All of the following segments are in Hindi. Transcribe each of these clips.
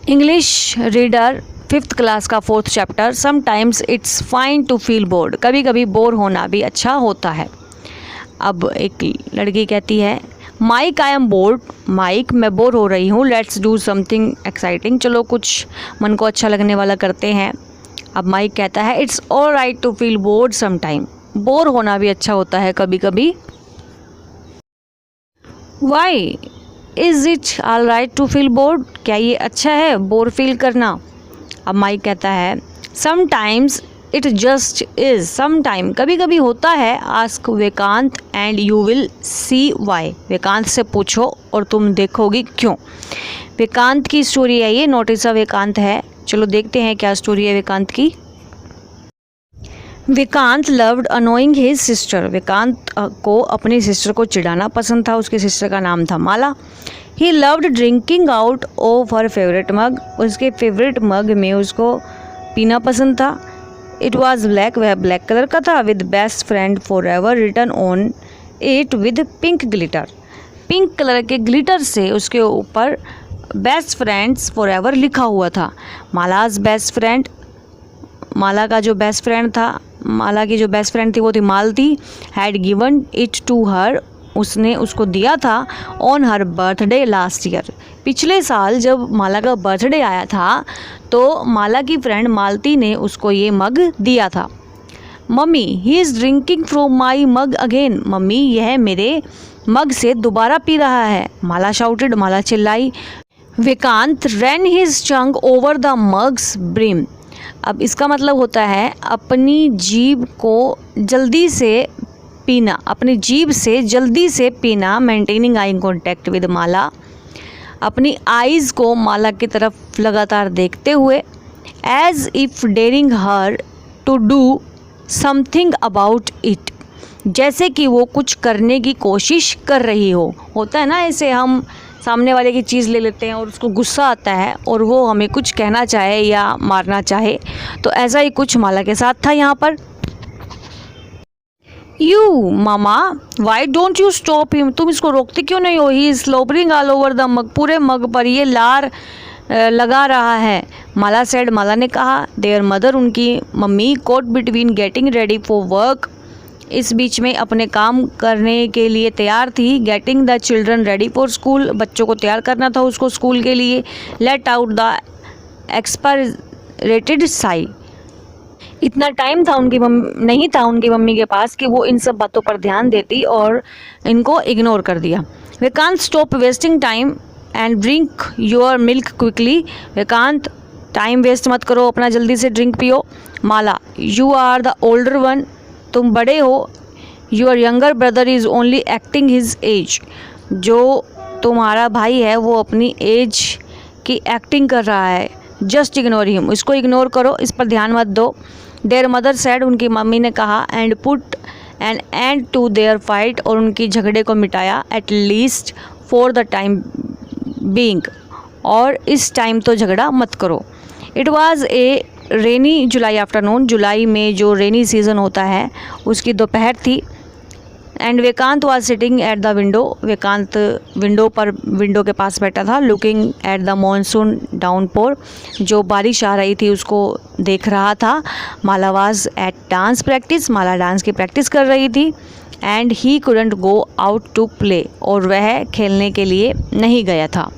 इंग्लिश रीडर 5th क्लास का 4th chapter. Sometimes it's fine to feel bored, कभी कभी बोर होना भी अच्छा होता है। अब एक लड़की कहती है, Mike I am bored, Mike मैं बोर हो रही हूँ, लेट्स डू समथिंग एक्साइटिंग, चलो कुछ मन को अच्छा लगने वाला करते हैं। अब माइक कहता है, it's all right to feel bored sometime, bore होना भी अच्छा होता है कभी कभी। Why is it all right to feel bored, क्या ये अच्छा है बोर फील करना? अब माइक कहता है, sometimes it just is, sometime कभी कभी होता है, ask Vikant and you will see why, Vikant से पूछो और तुम देखोगी क्यों। विकांत की स्टोरी है ये, नोटिस ऑफ विकांत है। चलो देखते हैं क्या स्टोरी है विकांत की। Vikant loved annoying his sister, Vikant को अपनी सिस्टर को चिढ़ाना पसंद था। उसकी सिस्टर का नाम था Mala. He loved drinking out of her favourite mug, उसके फेवरेट मग में उसको पीना पसंद था। इट वॉज ब्लैक, वह ब्लैक कलर का था। With best friend for ever written on it with pink glitter, pink colour के ग्लिटर से उसके ऊपर बेस्ट फ्रेंड्स फॉर एवर लिखा हुआ था। मालाज बेस्ट फ्रेंड, माला का जो बेस्ट फ्रेंड था, माला की जो बेस्ट फ्रेंड थी वो थी Malti, had given it to her, उसने उसको दिया था on her birthday last year, पिछले साल जब माला का बर्थडे आया था तो माला की फ्रेंड मालती ने उसको ये मग दिया था। Mummy he is drinking from my mug again, mummy यह मेरे मग से दोबारा पी रहा है। माला शाउटेड, माला चिल्लाई। विकांत रैन हिज चंग ओवर द मग्स ब्रिम, अब इसका मतलब होता है अपनी जीभ को जल्दी से पीना, अपनी जीभ से जल्दी से पीना। Maintaining eye contact with Mala, अपनी आइज़ को माला की तरफ लगातार देखते हुए। As if daring her to do something about it, जैसे कि वो कुछ करने की कोशिश कर रही हो। होता है ना ऐसे, हम सामने वाले की चीज़ ले लेते हैं और उसको गुस्सा आता है और वो हमें कुछ कहना चाहे या मारना चाहे, तो ऐसा ही कुछ माला के साथ था यहाँ पर। You mama why don't you stop him, तुम इसको रोकते क्यों नहीं हो? He is slobbering all over the mug, पूरे मग पर ये लार लगा रहा है। माला सेड, माला ने कहा। देयर मदर, उनकी mummy, caught between getting ready for work, इस बीच में अपने काम करने के लिए तैयार थी। Getting the children ready for school, बच्चों को तैयार करना था उसको स्कूल के लिए। लेट आउट द एक्सपायरेटेड साई, इतना टाइम था उनकी नहीं था उनकी मम्मी के पास कि वो इन सब बातों पर ध्यान देती और इनको इग्नोर कर दिया। Vikant stop wasting time and drink your milk quickly, Vikant time waste मत करो, अपना जल्दी से ड्रिंक पियो। Mala, you are the older one, तुम बड़े हो। Your younger brother is only acting his age, जो तुम्हारा भाई है वो अपनी एज की एक्टिंग कर रहा है। जस्ट इग्नोर हिम, इसको इग्नोर करो, इस पर ध्यान मत दो। देयर मदर सेड, उनकी मम्मी ने कहा। And put an end to their fight, और उनकी झगड़े को मिटाया। At least for the time being, और इस टाइम तो झगड़ा मत करो। It was a rainy July afternoon, जुलाई में जो रेनी सीज़न होता है उसकी दोपहर थी। And Vikant was sitting at the window, Vikant window के पास बैठा था। Looking at the monsoon downpour, जो बारिश आ रही थी उसको देख रहा था। Mala was at dance practice, Mala dance की प्रैक्टिस कर रही थी। And he couldn't go out to play, और वह खेलने के लिए नहीं गया था।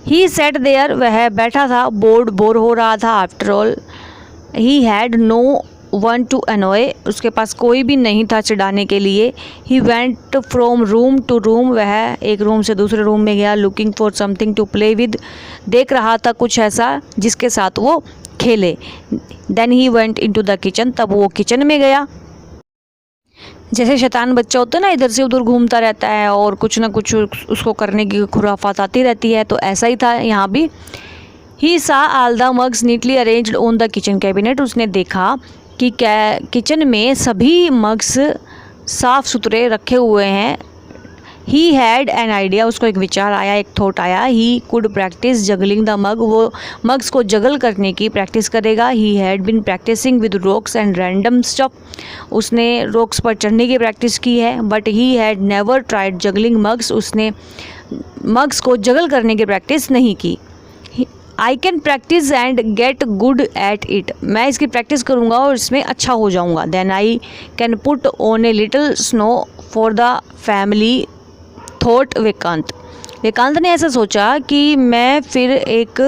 ही सेट देयर, वह बैठा था, बोर हो रहा था। After all he had no one to annoy, उसके पास कोई भी नहीं था चिढ़ाने के लिए। He went from room to room, वह एक रूम से दूसरे रूम में गया। Looking for something to play with, देख रहा था कुछ ऐसा जिसके साथ वो खेले। Then he went into the kitchen, तब वो किचन में गया। जैसे शैतान बच्चा होता है ना, इधर से उधर घूमता रहता है और कुछ ना कुछ उसको करने की खुराफात आती रहती है, तो ऐसा ही था यहाँ भी। ही सा all the mugs neatly arranged on the kitchen cabinet, उसने देखा कि किचन में सभी मग्स साफ़ सुथरे रखे हुए हैं। ही हैड एन आइडिया, उसको एक विचार आया, एक थॉट आया। He could practice juggling the mug, वो मग्स को जगल करने की प्रैक्टिस करेगा। He had been practicing with rocks and random stuff, उसने रॉक्स पर चढ़ने की प्रैक्टिस की है। But he had never tried juggling mugs, उसने मग्स को जगल करने की प्रैक्टिस नहीं की। I can practice and get good at it, मैं इसकी प्रैक्टिस करूँगा और इसमें अच्छा हो जाऊँगा। Then I can put on a little snow for the family thought Vikant. Vikant ने ऐसा सोचा कि मैं फिर एक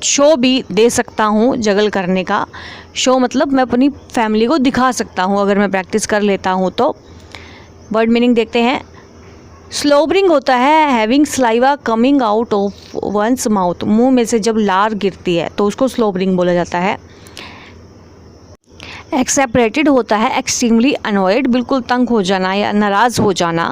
शो भी दे सकता हूँ जगल करने का। शो मतलब मैं अपनी फैमिली को दिखा सकता हूँ अगर मैं प्रैक्टिस कर लेता हूँ तो। वर्ड मीनिंग देखते हैं। स्लोबरिंग होता है having saliva coming out of one's mouth, मुंह में से जब लार गिरती है तो उसको स्लोबरिंग बोला जाता है। एक्सेपरेटेड होता है एक्सट्रीमली अनॉयड, बिल्कुल तंग हो जाना या नाराज हो जाना।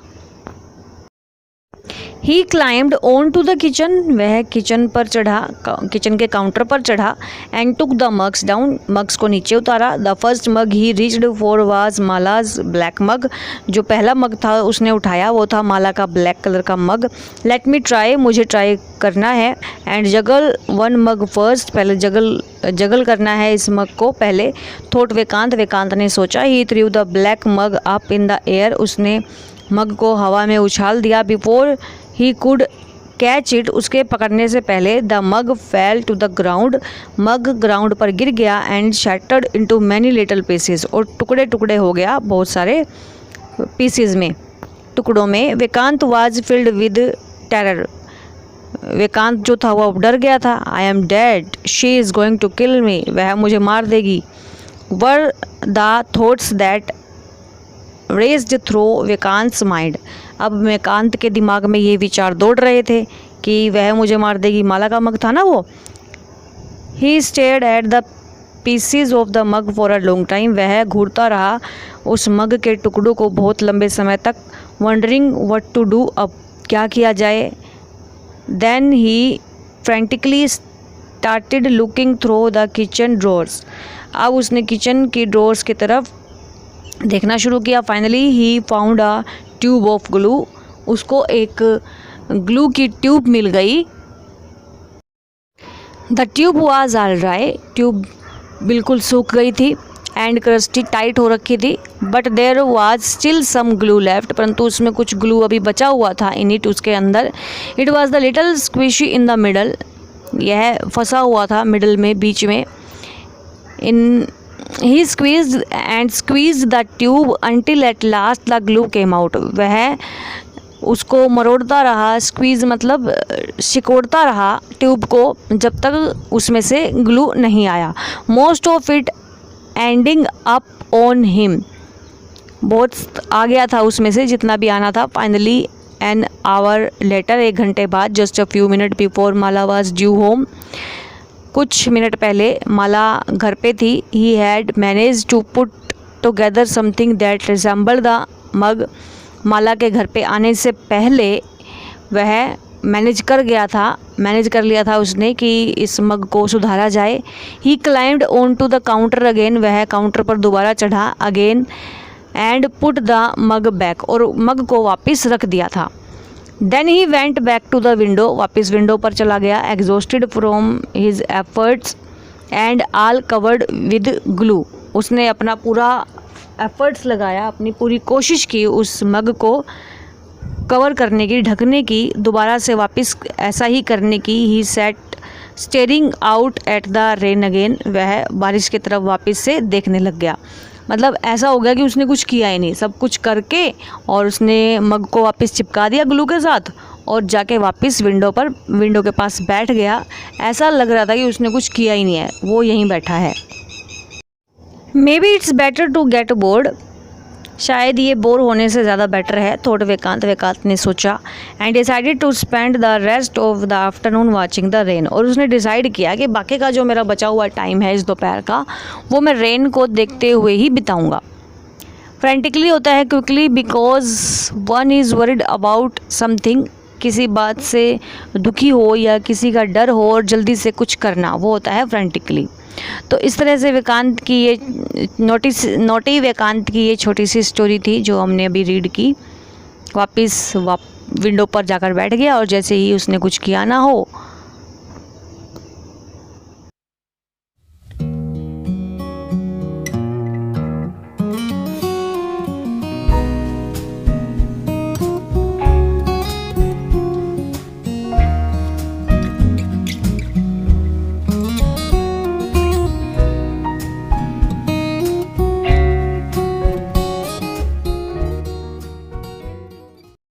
He climbed on to the kitchen, वह किचन पर चढ़ा, किचन के काउंटर पर चढ़ा। And took the mugs down, mugs को नीचे उतारा। The first mug he reached for was Mala's black mug, जो पहला मग था उसने उठाया वो था माला का ब्लैक कलर का मग। लेट मी ट्राई, मुझे ट्राई करना है। And juggle one mug first, पहले जगल करना है इस मग को पहले। थॉट विकांत, विकांत ने सोचा। He threw the black mug up in the air, उसने मग को हवा में उछाल दिया। Before he could catch it, उसके पकड़ने से पहले। The mug fell to the ground, mug ground पर गिर गया। And shattered into many little pieces, और टुकड़े टुकड़े हो गया बहुत सारे पीसेस में, टुकड़ों में। Vikant was filled with terror, Vikant जो था वो डर गया था। I am dead, she is going to kill me, वह मुझे मार देगी। Were the thoughts that raced through Vikant's mind, अब विकांत के दिमाग में ये विचार दौड़ रहे थे कि वह मुझे मार देगी, माला का मग था ना वो। He stared at the pieces of the mug for a long time, वह घूरता रहा उस मग के टुकड़ों को बहुत लंबे समय तक। वंडरिंग व्हाट टू डू, अब क्या किया जाए। Then he frantically started looking through the kitchen drawers, अब उसने किचन की ड्रॉर्स की तरफ देखना शुरू किया। Finally he found a tube of glue, उसको एक ग्लू की ट्यूब मिल गई। The tube was all dry, tube बिल्कुल सूख गई थी। एंड क्रस्टी, टाइट हो रखी थी। But there was still some glue left, परंतु उसमें कुछ ग्लू अभी बचा हुआ था। इन इट, उसके अंदर। It was the little squishy in the middle, यह फंसा हुआ था मिडल में, बीच में। इन ही squeezed and squeezed the tube until at last the glue came out, वह उसको मरोड़ता रहा, स्क्वीज़ मतलब सिकोड़ता रहा ट्यूब को, जब तक उसमें से ग्लू नहीं आया। Most of it ending up on him, बहुत आ गया था उसमें से जितना भी आना था। फाइनली एन आवर लेटर, एक घंटे बाद। Just a few minute before Mala was due home, कुछ मिनट पहले माला घर पे थी। He had manage to put together something that resembled the mug, Mala के घर पे आने से पहले वह मैनेज कर लिया था उसने कि इस मग को सुधारा जाए। He climbed on to the counter again, वह काउंटर पर दोबारा चढ़ा again. And put the mug back, और मग को वापस रख दिया था। Then he went back to the window, वापस विंडो पर चला गया। Exhausted from his efforts and all covered with glue, उसने अपना पूरा एफर्ट्स लगाया, अपनी पूरी कोशिश की उस मग को कवर करने की, ढकने की, दोबारा से वापस ऐसा ही करने की। He sat staring out at the rain again, वह बारिश की तरफ वापस से देखने लग गया। मतलब ऐसा हो गया कि उसने कुछ किया ही नहीं, सब कुछ करके और उसने मग को वापस चिपका दिया ग्लू के साथ और जाके वापस विंडो के पास बैठ गया। ऐसा लग रहा था कि उसने कुछ किया ही नहीं है, वो यहीं बैठा है। Maybe it's better to get bored, शायद ये बोर होने से ज़्यादा बेटर है, थॉट विकांत ने सोचा। And decided to spend the rest of the afternoon watching the rain, और उसने डिसाइड किया कि बाकी का जो मेरा बचा हुआ टाइम है इस दोपहर का, वो मैं रेन को देखते हुए ही बिताऊंगा। फ्रेंटिकली होता है quickly, because one is worried about something, किसी बात से दुखी हो या किसी का डर हो और जल्दी से कुछ करना, वो होता है फ्रेंटिकली। तो इस तरह से विकांत की ये नोटी विकांत की ये छोटी सी स्टोरी थी जो हमने अभी रीड की। वापस विंडो पर जाकर बैठ गया और जैसे ही उसने कुछ किया ना हो